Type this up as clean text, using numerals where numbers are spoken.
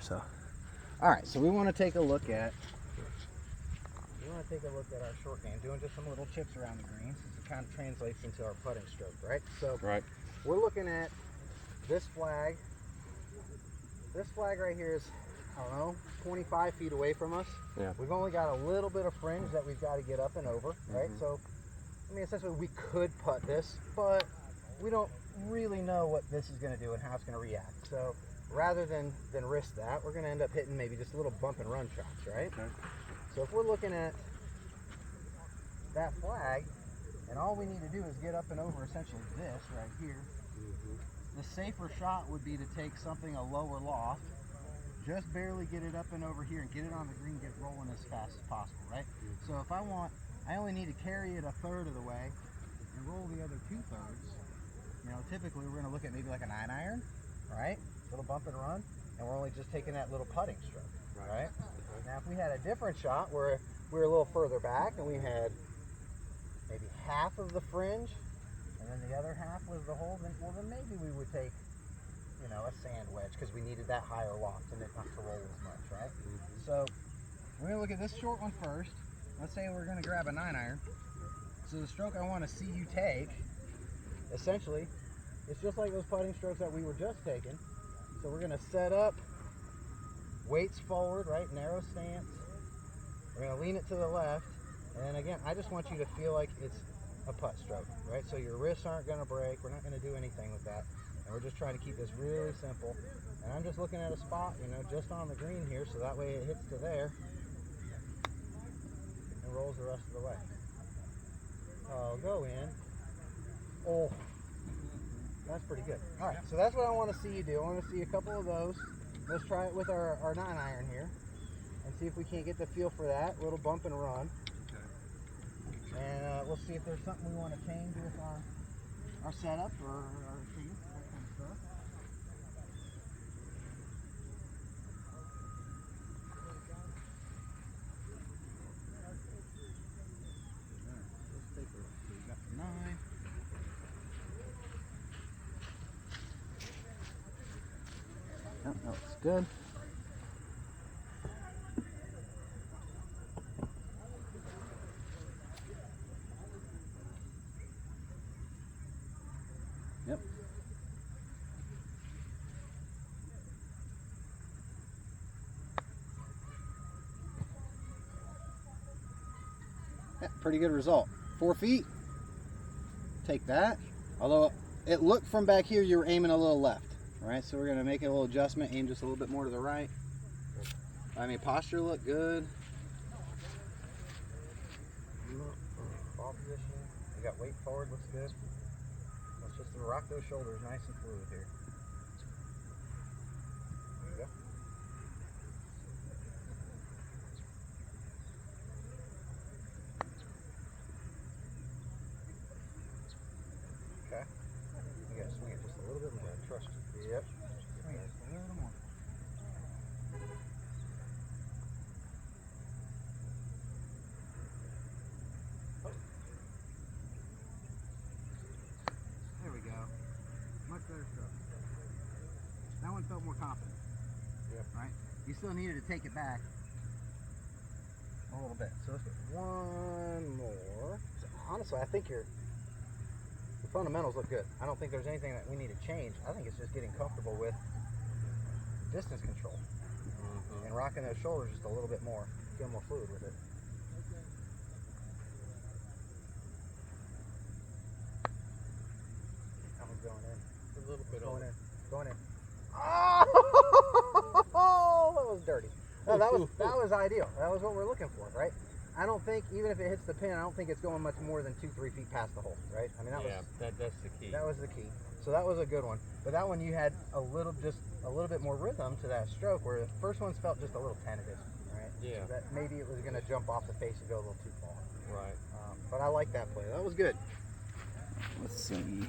So, all right. So we want to take a look at our short game, doing just some little chips around the greens. It kind of translates into our putting stroke, right? So we're looking at this flag. This flag right here is, I don't know, 25 feet away from us. Yeah. We've only got a little bit of fringe that we've got to get up and over, right? So, I mean, essentially we could putt this, but we don't really know what this is going to do and how it's going to react. So rather than risk that, we're going to end up hitting maybe just little bump and run shots, right? Okay. So if we're looking at that flag, and all we need to do is get up and over essentially this right here, the safer shot would be to take something a lower loft, just barely get it up and over here and get it on the green, get rolling as fast as possible, right? So if I only need to carry it a third of the way and roll the other 2/3. You know, typically we're going to look at maybe like a 9-iron, right? Little bump and run, and we're only just taking that little putting stroke, right? Now if we had a different shot where we were a little further back and we had maybe half of the fringe and then the other half was the hole, then maybe we would take, you know, a sand wedge because we needed that higher loft and it not to roll as much, right? So we're going to look at this short one first. Let's say we're going to grab a 9-iron. So the stroke I want to see you take, essentially, it's just like those putting strokes that we were just taking. So we're going to set up, weights forward, right, narrow stance. We're going to lean it to the left. And then again, I just want you to feel like it's a putt stroke, right? So your wrists aren't going to break. We're not going to do anything with that. And we're just trying to keep this really simple. And I'm just looking at a spot, you know, just on the green here, so that way it hits to there and rolls the rest of the way. I'll go in. Oh, that's pretty good. All right, so that's what I want to see you do. I want to see a couple of those. Let's try it with our 9-iron here and see if we can't get the feel for that. Little bump and run. And we'll see if there's something we want to change with our setup or our feet, that kind of stuff. Let's take a look. So we got the 9. Oh, that looks good. Yep. Yeah, pretty good result. 4 feet. Take that. Although it looked from back here you were aiming a little left, right? So we're going to make a little adjustment, aim just a little bit more to the right. I mean, posture looked good. Ball position. You got weight forward, looks good. Let's just rock those shoulders nice and fluid here. There you go. Okay. You gotta swing it just a little bit more. Trust you. Yep. Swing it just a little more. There we go. Much better stroke. That one felt more confident. Yep. Right? You still needed to take it back a little bit. So let's get one more. So honestly, I think the fundamentals look good. I don't think there's anything that we need to change. I think it's just getting comfortable with distance control and rocking those shoulders just a little bit more. Feel more fluid with it. That one's going in. A little bit Going over. in. Going in. Oh, that was dirty. No, that was ideal. That was what we're looking for, right? I don't think, even if it hits the pin, I don't think it's going much more than 2-3 feet past the hole, right? I mean, that's the key. That was the key. So that was a good one. But that one you had a little bit more rhythm to that stroke, where the first ones felt just a little tentative, right? Yeah. So that maybe it was going to jump off the face and go a little too far. Right. But I like that play. That was good. Let's see.